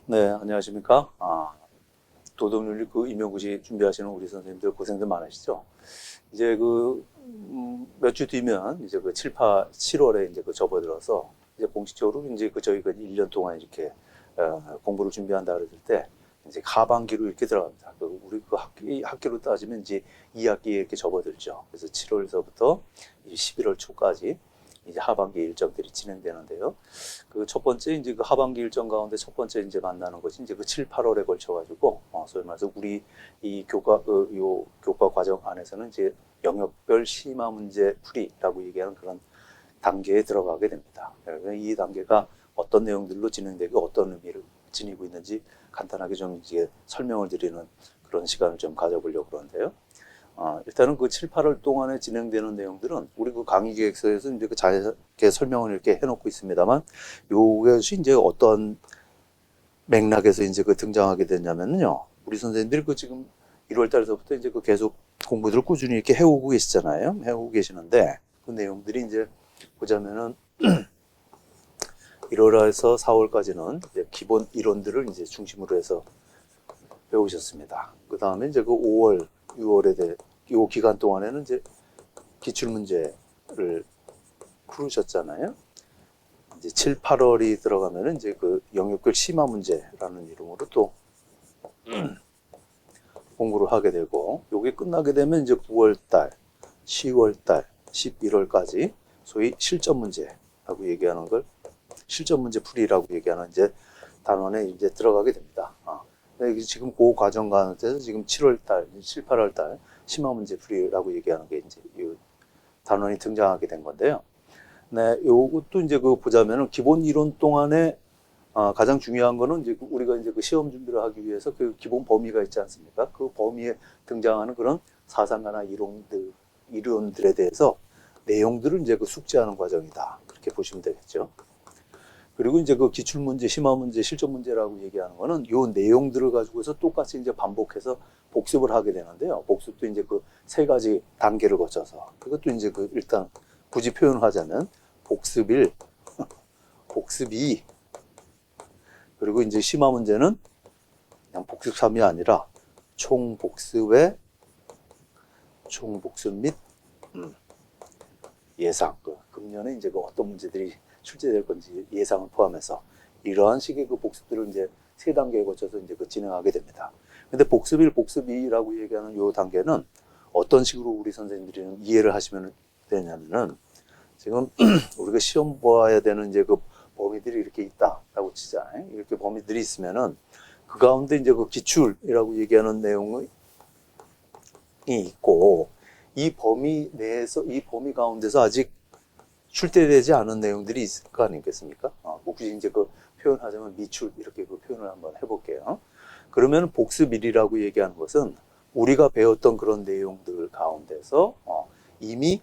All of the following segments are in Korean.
네, 안녕하십니까? 도덕윤리 그 임용고시 준비하시는 우리 선생님들 고생들 많으시죠? 이제 몇 주 뒤면 이제 그 7월에 이제 그 접어들어서 이제 공식적으로 이제 그 저희가 1년 동안 이렇게 공부를 준비한다 그랬을 때 이제 하반기로 이렇게 들어갑니다. 우리 그 학기로 따지면 이제 2학기에 이렇게 접어들죠. 그래서 7월서부터 11월 초까지 이제 하반기 일정들이 진행되는데요. 그 첫 번째 이제 그 하반기 일정 가운데 첫 번째 이제 만나는 것이 이제 그 7, 8월에 걸쳐 가지고 소위 말해서 우리 이 요 교과 과정 안에서는 이제 영역별 심화 문제 풀이라고 얘기하는 그런 단계에 들어가게 됩니다. 이 단계가 어떤 내용들로 진행되고 어떤 의미를 지니고 있는지 간단하게 좀 이제 설명을 드리는 그런 시간을 좀 가져보려고 그러는데요. 일단은 그 7, 8월 동안에 진행되는 내용들은 우리 그 강의 계획서에서 이제 그 자세하게 설명을 이렇게 해놓고 있습니다만, 요것이 이제 어떤 맥락에서 이제 그 등장하게 됐냐면요. 우리 선생님들이 그 지금 1월 달서부터 이제 그 계속 공부들을 꾸준히 이렇게 해오고 계시잖아요. 해오고 계시는데, 그 내용들이 이제 보자면은 1월에서 4월까지는 이제 기본 이론들을 이제 중심으로 해서 배우셨습니다. 그 다음에 이제 그 5월, 6월에 이 기간 동안에는 이제 기출문제를 풀으셨잖아요. 이제 7, 8월이 들어가면은 이제 그 영역별 심화 문제라는 이름으로 또 공부를 하게 되고, 요게 끝나게 되면 이제 9월 달, 10월 달, 11월까지 소위 실전 문제라고 얘기하는 걸 실전 문제 풀이라고 얘기하는 이제 단원에 이제 들어가게 됩니다. 지금 그 과정 가운데서 지금 7월 달, 7, 8월 달 심화 문제 풀이라고 얘기하는 게 이제 이 단원이 등장하게 된 건데요. 네, 요것도 이제 그 보자면은 기본 이론 동안에 가장 중요한 거는 이제 우리가 이제 그 시험 준비를 하기 위해서 그 기본 범위가 있지 않습니까? 그 범위에 등장하는 그런 사상가나 이론들에 대해서 내용들을 이제 그 숙지하는 과정이다. 그렇게 보시면 되겠죠. 그리고 이제 그 기출문제, 심화문제, 실전문제라고 얘기하는 거는 요 내용들을 가지고서 똑같이 이제 반복해서 복습을 하게 되는데요. 복습도 이제 그 세 가지 단계를 거쳐서 그것도 이제 그 일단 굳이 표현을 하자면 복습 1, 복습 2, 그리고 이제 심화문제는 그냥 복습 3이 아니라 총복습의 총복습 및 예상, 금년에 이제 그 어떤 문제들이 출제될 건지 예상을 포함해서 이러한 식의 그 복습들을 이제 세 단계에 거쳐서 이제 그 진행하게 됩니다. 근데 복습 1, 복습 2라고 얘기하는 요 단계는 어떤 식으로 우리 선생님들이 이해를 하시면 되냐면은 지금 우리가 시험 보아야 되는 이제 그 범위들이 이렇게 있다라고 치잖아요. 이렇게 범위들이 있으면은 그 가운데 이제 그 기출이라고 얘기하는 내용이 있고, 이 범위 내에서 이 범위 가운데서 아직 출제되지 않은 내용들이 있을 거 아니겠습니까? 혹시 이제 그 표현하자면 미출 이렇게 그 표현을 한번 해볼게요. 그러면 복습일이라고 얘기하는 것은 우리가 배웠던 그런 내용들 가운데서 이미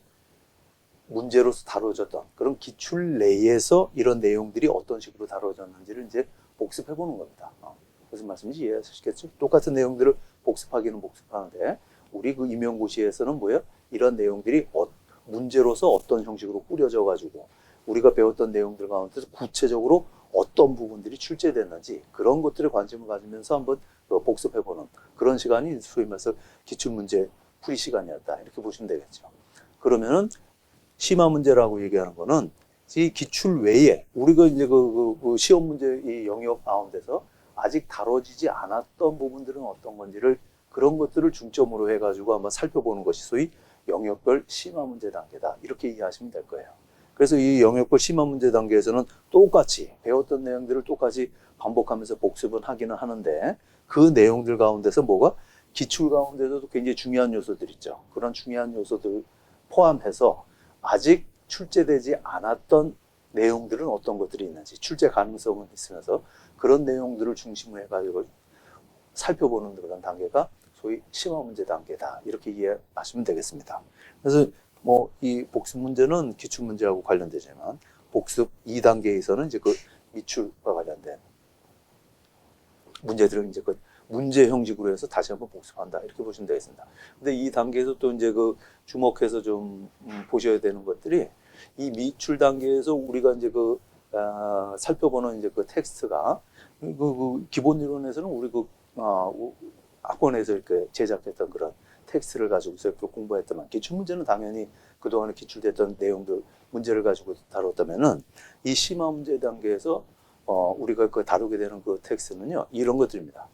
문제로서 다뤄졌던 그런 기출 내에서 이런 내용들이 어떤 식으로 다뤄졌는지를 이제 복습해 보는 겁니다. 무슨 말씀인지 이해하시겠죠? 똑같은 내용들을 복습하기는 복습하는데 우리 그 임용고시에서는 뭐예요? 이런 내용들이 문제로서 어떤 형식으로 꾸려져 가지고 우리가 배웠던 내용들 가운데서 구체적으로 어떤 부분들이 출제됐는지 그런 것들에 관심을 가지면서 한번 복습해보는 그런 시간이 소위 말해서 기출문제 풀이 시간이었다 이렇게 보시면 되겠죠. 그러면은 심화 문제라고 얘기하는 거는 이 기출 외에 우리가 이제 그 시험 문제 이 영역 가운데서 아직 다뤄지지 않았던 부분들은 어떤 건지를 그런 것들을 중점으로 해가지고 한번 살펴보는 것이 소위 영역별 심화 문제 단계다. 이렇게 이해하시면 될 거예요. 그래서 이 영역별 심화 문제 단계에서는 똑같이 배웠던 내용들을 똑같이 반복하면서 복습은 하기는 하는데 그 내용들 가운데서 뭐가 기출 가운데서도 굉장히 중요한 요소들 있죠. 그런 중요한 요소들 포함해서 아직 출제되지 않았던 내용들은 어떤 것들이 있는지 출제 가능성은 있으면서 그런 내용들을 중심으로 해가지고 살펴보는 그런 단계가 소위 심화 문제 단계다. 이렇게 이해하시면 되겠습니다. 그래서 뭐 이 복습 문제는 기출 문제하고 관련되지만 복습 2단계에서는 이제 그 미출과 관련된 문제들을 이제 그 문제 형식으로 해서 다시 한번 복습한다. 이렇게 보시면 되겠습니다. 근데 이 단계에서 또 이제 그 주목해서 좀 보셔야 되는 것들이 이 미출 단계에서 우리가 이제 살펴보는 이제 그 텍스트가 기본 이론에서는 우리 학원에서 이렇게 제작했던 그런 텍스트를 가지고서 공부했더만, 기출문제는 당연히 그동안에 기출됐던 내용들, 문제를 가지고 다뤘다면은, 이 심화 문제 단계에서, 우리가 그 다루게 되는 그 텍스트는요, 이런 것들입니다.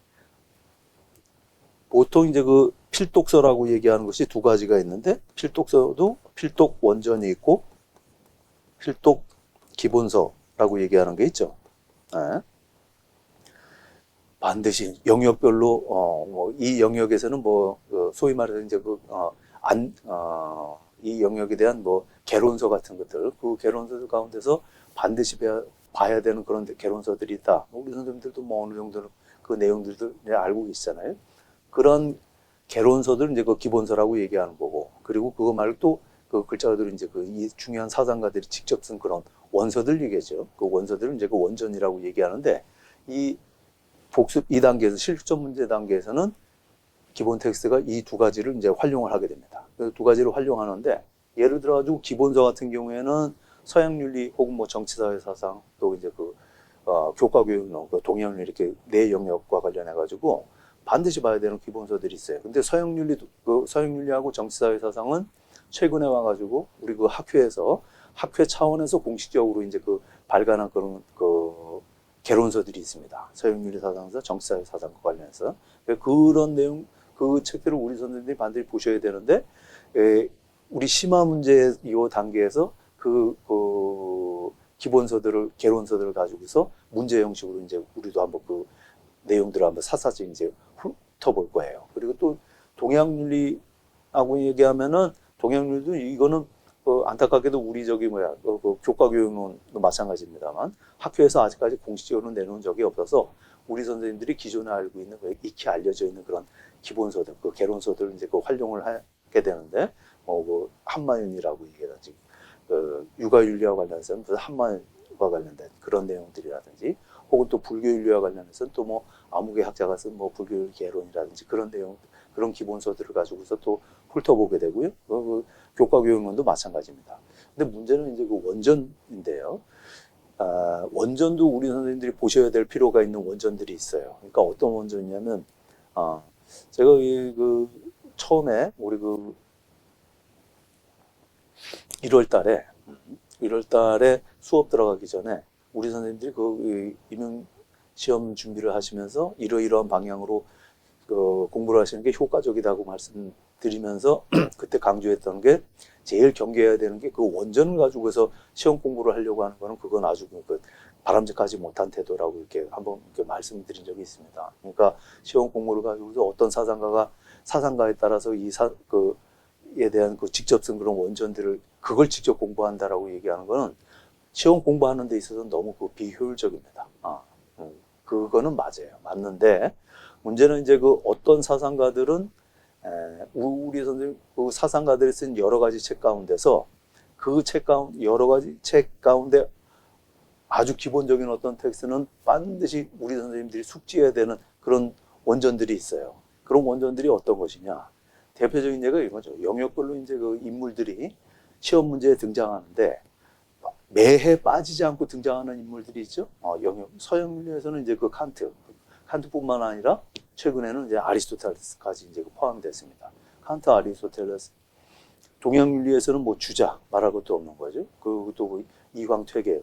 보통 이제 그 필독서라고 얘기하는 것이 두 가지가 있는데, 필독서도 필독 원전이 있고, 필독 기본서라고 얘기하는 게 있죠. 네. 반드시 영역별로 이 영역에서는 소위 말해서 이제 이 영역에 대한 개론서 같은 것들, 그 개론서들 가운데서 반드시 봐야 되는 그런 개론서들이 있다. 우리 선생님들도 어느 정도는 그 내용들도 알고 계시잖아요. 그런 개론서들 이제 그 기본서라고 얘기하는 거고, 그리고 그거 말고 또 그 글자들이 이제 이 중요한 사상가들이 직접 쓴 그런 원서들 얘기죠. 그 원서들은 이제 그 원전이라고 얘기하는데, 이 복습 2단계에서 실전 문제 단계에서는 기본 텍스트가 이 두 가지를 이제 활용을 하게 됩니다. 두 가지를 활용하는데, 예를 들어 가지고 기본서 같은 경우에는 서양 윤리 혹은 정치사회 사상, 또 이제 교과교육, 동양윤리, 이렇게 네 영역과 관련해 가지고 반드시 봐야 되는 기본서들이 있어요. 근데 서양 윤리하고 정치사회 사상은 최근에 와 가지고 우리 학회에서 학회 차원에서 공식적으로 이제 발간한 그런 개론서들이 있습니다. 서양윤리 사상서, 정치사회 사상과 관련해서. 그런 내용, 그 책들을 우리 선생님들이 반드시 보셔야 되는데, 우리 심화 문제 이 단계에서 기본서들을, 개론서들을 가지고서 문제 형식으로 이제 우리도 한번 그 내용들을 한번 샅샅이 이제 훑어볼 거예요. 그리고 또 동양윤리하고 얘기하면은, 동양윤리도 이거는 안타깝게도 우리 교과교육론도 마찬가지입니다만, 학교에서 아직까지 공식적으로 내놓은 적이 없어서 우리 선생님들이 기존에 알고 있는, 익히 알려져 있는 그런 기본서들, 개론서들을 이제 활용을 하게 되는데, 한마윤이라고 얘기하든지, 육아윤리와 관련해서는 무슨 한마윤과 관련된 그런 내용들이라든지, 혹은 또 불교윤리와 관련해서는 또 아무개 학자가 쓴 불교윤리 개론이라든지 그런 내용, 그런 기본서들을 가지고서 또 훑어보게 되고요. 교과교육론도 마찬가지입니다. 근데 문제는 이제 원전인데요. 원전도 우리 선생님들이 보셔야 될 필요가 있는 원전들이 있어요. 그러니까 어떤 원전이냐면, 제가 처음에 우리 1월 달에 수업 들어가기 전에 우리 선생님들이 임용 시험 준비를 하시면서 이러이러한 방향으로 공부를 하시는 게 효과적이다고 말씀드리면서 그때 강조했던 게, 제일 경계해야 되는 게 원전을 가지고서 시험 공부를 하려고 하는 거는 그건 아주 바람직하지 못한 태도라고 이렇게 한번 이렇게 말씀드린 적이 있습니다. 그러니까 시험 공부를 가지고서 어떤 사상가에 따라서 에 대한 직접 쓴 그런 원전들을 그걸 직접 공부한다라고 얘기하는 거는 시험 공부하는 데 있어서 너무 비효율적입니다. 그거는 맞는데, 문제는 이제 어떤 사상가들은 우리 선생님 사상가들이 쓴 여러 가지 책 가운데서 여러 가지 책 가운데 아주 기본적인 어떤 텍스트는 반드시 우리 선생님들이 숙지해야 되는 그런 원전들이 있어요. 그런 원전들이 어떤 것이냐? 대표적인 예가 이거죠. 영역별로 이제 인물들이 시험 문제에 등장하는데 매해 빠지지 않고 등장하는 인물들이 있죠. 서양윤리에서는 이제 칸트뿐만 아니라 최근에는 이제 아리스토텔레스까지 이제 포함됐습니다. 칸트, 아리스토텔레스. 동양윤리에서는 주자 말할 것도 없는 거죠. 또 이황퇴계,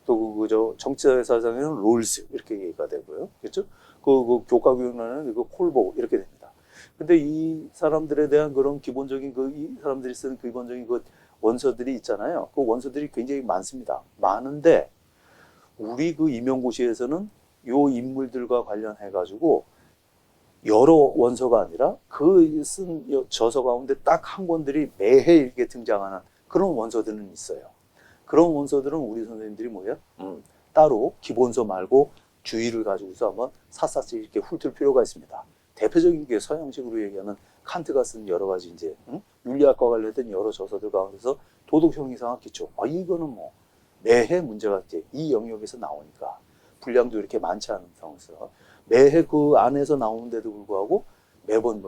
또 정치사회 사상에는 롤스 이렇게 얘기가 되고요. 그렇죠? 교과교육론에는 콜보 이렇게 됩니다. 근데 이 사람들에 대한 그런 기본적인 이 사람들이 쓰는 기본적인 원서들이 있잖아요. 그 원서들이 굉장히 많습니다. 많은데 우리 임용고시에서는 요 인물들과 관련해 가지고 여러 원서가 아니라 쓴 저서 가운데 딱 한 권들이 매해 이렇게 등장하는 그런 원서들은 있어요. 그런 원서들은 우리 선생님들이 따로 기본서 말고 주의를 가지고서 한번 샅샅이 이렇게 훑을 필요가 있습니다. 대표적인 게 서양식으로 얘기하는 칸트가 쓴 여러 가지 이제 윤리학과 관련된 여러 저서들 가운데서 도덕 형이상학 기초. 이거는 매해 문제가 이제 이 영역에서 나오니까 분량도 이렇게 많지 않은 상황에서 매해 그 안에서 나오는데도 불구하고 매번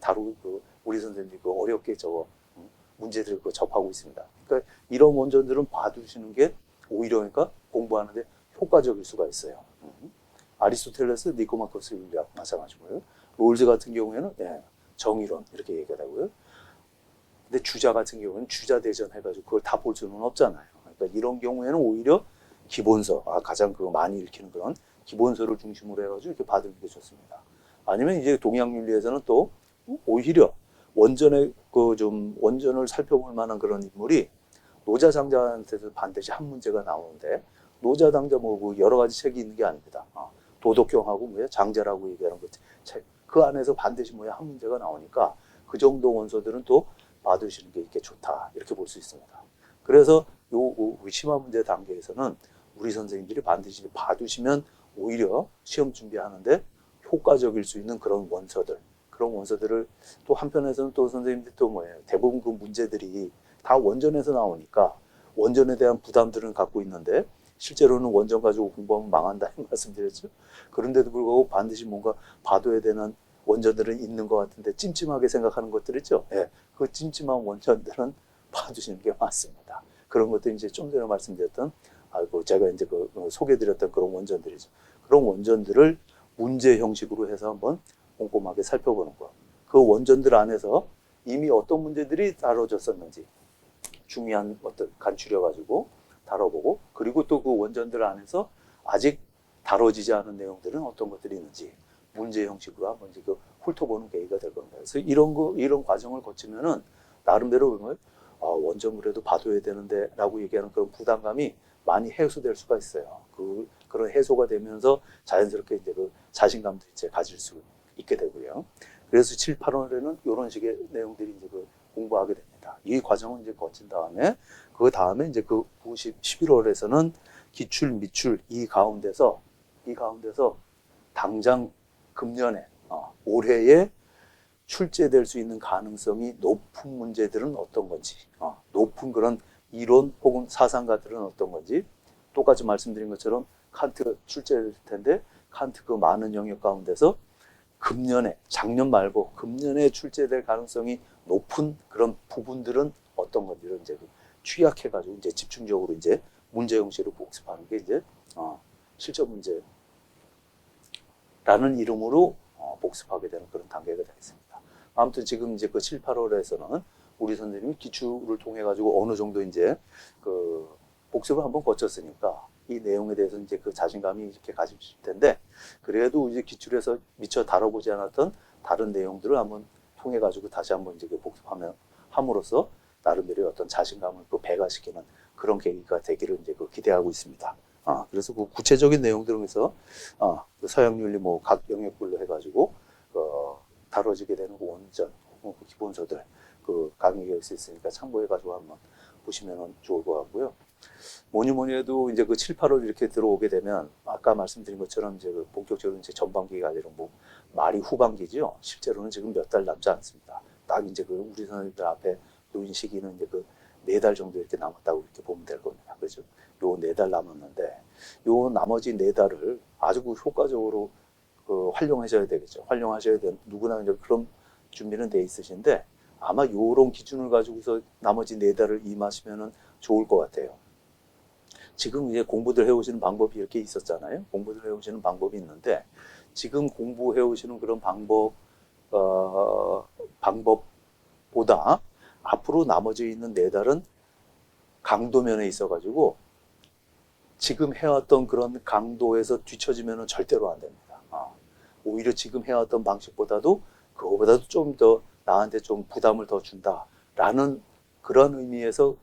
다루고 우리 선생님이 어렵게 문제들을 접하고 있습니다. 그러니까 이런 원전들은 봐두시는 게 오히려 그러니까 공부하는데 효과적일 수가 있어요. 아리스토텔레스, 니코마코스 윤리학 마찬가지고요. 롤즈 같은 경우에는 정의론 이렇게 얘기가 되고요. 근데 주자 같은 경우는 주자 대전 해가지고 그걸 다 볼 수는 없잖아요. 그러니까 이런 경우에는 오히려 기본서, 가장 그 많이 읽히는 그런 기본서를 중심으로 해가지고 이렇게 받는 게 좋습니다. 아니면 이제 동양윤리에서는 또 오히려 원전의 원전을 살펴볼 만한 그런 인물이 노자장자한테서 반드시 한 문제가 나오는데, 노자장자 뭐 여러 가지 책이 있는 게 아닙니다. 도덕경하고 뭐야 장자라고 얘기하는 것 책, 그 안에서 반드시 뭐야 한 문제가 나오니까 그 정도 원서들은 또 봐두시는 게 이렇게 좋다 이렇게 볼 수 있습니다. 그래서 요 심화 문제 단계에서는 우리 선생님들이 반드시 봐두시면 오히려 시험 준비하는데 효과적일 수 있는 그런 원서들을 또 한편에서는 또 선생님들이 또 뭐예요, 대부분 그 문제들이 다 원전에서 나오니까 원전에 대한 부담들은 갖고 있는데 실제로는 원전 가지고 공부하면 망한다 이 말씀드렸죠. 그런데도 불구하고 반드시 뭔가 봐둬야 되는 원전들은 있는 것 같은데 찜찜하게 생각하는 것들 있죠. 그 찜찜한 원전들은 봐두시는 게 맞습니다. 그런 것도 이제 좀 전에 말씀드렸던 제가 이제 소개드렸던 그런 원전들이죠. 그런 원전들을 문제 형식으로 해서 한번 꼼꼼하게 살펴보는 것. 그 원전들 안에서 이미 어떤 문제들이 다뤄졌었는지 중요한 어떤 간추려가지고 다뤄보고, 그리고 또 그 원전들 안에서 아직 다뤄지지 않은 내용들은 어떤 것들이 있는지 문제 형식으로 한번 이제 훑어보는 계기가 될 겁니다. 그래서 이런 과정을 거치면은 나름대로 원전 그래도 봐둬야 되는데 라고 얘기하는 그런 부담감이 많이 해소될 수가 있어요. 그런 해소가 되면서 자연스럽게 이제 그 자신감도 이제 가질 수 있게 되고요. 그래서 7, 8월에는 이런 식의 내용들이 이제 공부하게 됩니다. 이 과정을 이제 거친 다음에, 그 다음에 이제 11월에서는 기출, 미출 이 가운데서 당장 금년에, 올해에 출제될 수 있는 가능성이 높은 문제들은 어떤 건지, 높은 그런 이론 혹은 사상가들은 어떤 건지, 똑같이 말씀드린 것처럼 칸트 출제될 텐데 칸트 그 많은 영역 가운데서 작년 말고 금년에 출제될 가능성이 높은 그런 부분들은 어떤 건지를 이제 취약해가지고 이제 집중적으로 이제 문제 형식으로 복습하는 게 이제 실전 문제라는 이름으로 복습하게 되는 그런 단계가 되겠습니다. 아무튼 지금 이제 7, 8월에서는 우리 선생님이 기출을 통해 가지고 어느 정도 이제 복습을 한번 거쳤으니까 이 내용에 대해서 이제 자신감이 이렇게 가지실 텐데, 그래도 이제 기출에서 미처 다뤄보지 않았던 다른 내용들을 한번 통해 가지고 다시 한번 이제 함으로써 나름대로의 어떤 자신감을 배가시키는 그런 계기가 되기를 이제 기대하고 있습니다. 그래서 구체적인 내용들에서 서양윤리 각 영역별로 해가지고 다뤄지게 되는 원전 기본서들 강의가 있으니까 참고해가지고 한번 보시면 좋을 것 같고요. 뭐니 해도 이제 7, 8월 이렇게 들어오게 되면 아까 말씀드린 것처럼 이제 본격적으로 이제 전반기가 아니라 말이 후반기죠. 실제로는 지금 몇 달 남지 않습니다. 딱 이제 우리 선생님들 앞에 놓인 시기는 이제 4달 정도 이렇게 남았다고 이렇게 보면 될 겁니다. 그죠? 요 4달 남았는데 요 나머지 4달을 아주 효과적으로 활용하셔야 되겠죠. 누구나 이제 그런 준비는 돼 있으신데 아마 요런 기준을 가지고서 나머지 4달을 임하시면은 좋을 것 같아요. 지금 이제 공부들 해오시는 방법이 이렇게 있었잖아요. 공부들 해오시는 방법이 있는데 지금 공부해 오시는 그런 방법보다 앞으로 나머지 있는 4달은 강도면에 있어가지고 지금 해왔던 그런 강도에서 뒤처지면 절대로 안 됩니다. 오히려 지금 해왔던 방식보다도 그거보다도 좀 더 나한테 좀 부담을 더 준다라는 그런 의미에서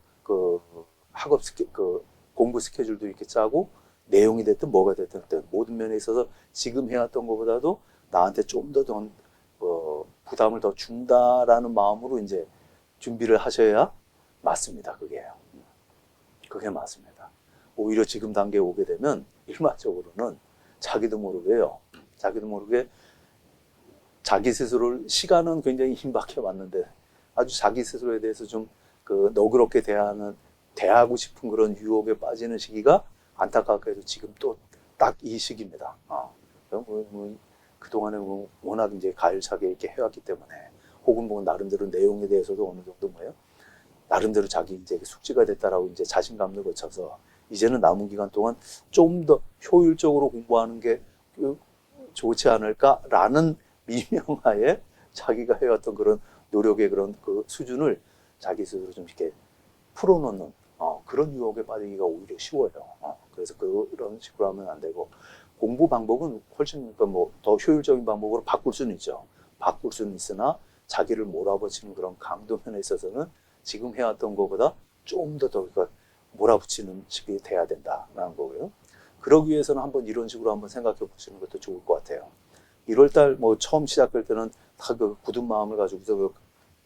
공부 스케줄도 이렇게 짜고 내용이 됐든 뭐가 됐든 모든 면에 있어서 지금 해왔던 것보다도 나한테 좀 더 부담을 더 준다라는 마음으로 이제 준비를 하셔야 맞습니다. 그게 맞습니다. 오히려 지금 단계에 오게 되면 일반적으로는 자기도 모르게 자기 스스로를 시간은 굉장히 힘박해 왔는데 아주 자기 스스로에 대해서 좀 너그럽게 대하고 싶은 그런 유혹에 빠지는 시기가 안타깝게도 지금 또 딱 이 시기입니다. 그동안에 워낙 이제 가열차게 이렇게 해왔기 때문에 혹은 나름대로 내용에 대해서도 어느 정도 나름대로 자기 이제 숙지가 됐다라고 이제 자신감을 거쳐서 이제는 남은 기간 동안 좀 더 효율적으로 공부하는 게 좋지 않을까라는 미명하에 자기가 해왔던 그런 노력의 그런 그 수준을 자기 스스로 좀 이렇게 풀어놓는 그런 유혹에 빠지기가 오히려 쉬워요. 그래서 그런 식으로 하면 안 되고 공부 방법은 훨씬 그러니까 뭐 더 효율적인 방법으로 바꿀 수는 있죠. 바꿀 수는 있으나 자기를 몰아붙이는 그런 강도 면에 있어서는 지금 해왔던 것보다 좀 더 그러니까 몰아붙이는 식이 돼야 된다라는 거고요. 그러기 위해서는 한번 이런 식으로 한번 생각해 보시는 것도 좋을 것 같아요. 1월달 뭐 처음 시작할 때는 다 그 굳은 마음을 가지고서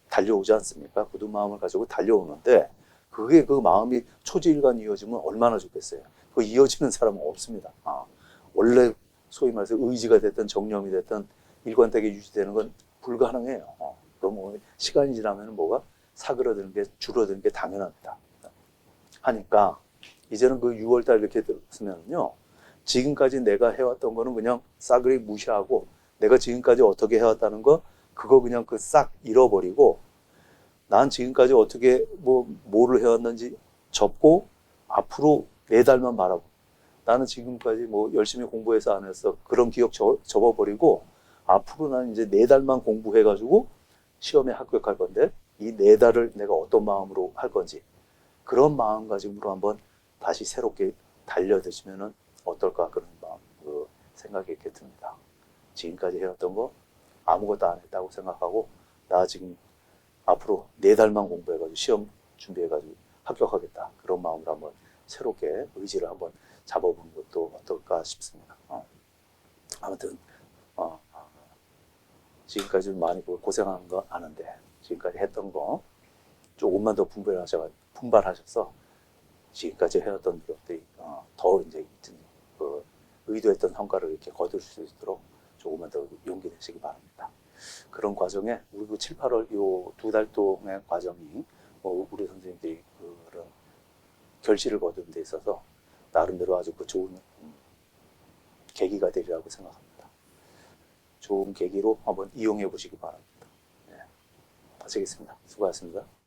달려오지 않습니까? 굳은 마음을 가지고 달려오는데 그게 그 마음이 초지일관 이어지면 얼마나 좋겠어요. 그 이어지는 사람은 없습니다. 원래 소위 말해서 의지가 됐든 정념이 됐든 일관되게 유지되는 건 불가능해요. 그럼 뭐 시간이 지나면 뭐가 사그러드는 게 줄어드는 게 당연합니다. 하니까 이제는 그 6월달 이렇게 들었으면요. 지금까지 내가 해왔던 거는 그냥 싸그리 무시하고 내가 지금까지 어떻게 해왔다는 거 그거 그냥 그 싹 잃어버리고 난 지금까지 어떻게 뭐를 해왔는지 접고 앞으로 4달만 바라보고 나는 지금까지 뭐 열심히 공부해서 안 했어. 그런 기억 접어버리고 앞으로 나는 이제 4달만 공부해가지고 시험에 합격할 건데 이 4달을 내가 어떤 마음으로 할 건지 그런 마음가짐으로 한번 다시 새롭게 달려드시면은 어떨까 그런 마음, 그 생각이 이렇게 듭니다. 지금까지 해왔던 거 아무것도 안 했다고 생각하고 나 지금 앞으로 4달만 공부해가지고 시험 준비해가지고 합격하겠다. 그런 마음으로 한번 새롭게 의지를 한번 잡아보는 것도 어떨까 싶습니다. 아무튼 지금까지 많이 고생한 거 아는데 지금까지 했던 거 조금만 더 분발하셔서 지금까지 해왔던 노력들이 더 이제 그 의도했던 성과를 이렇게 거둘 수 있도록 조금만 더 용기 내시기 바랍니다. 그런 과정에 우리 그 7, 8월 요 2달 동안의 과정이 우리 선생님들이 그런 결실을 거두는 데 있어서 나름대로 아주 그 좋은 계기가 되리라고 생각합니다. 좋은 계기로 한번 이용해 보시기 바랍니다. 네, 마치겠습니다. 수고하셨습니다.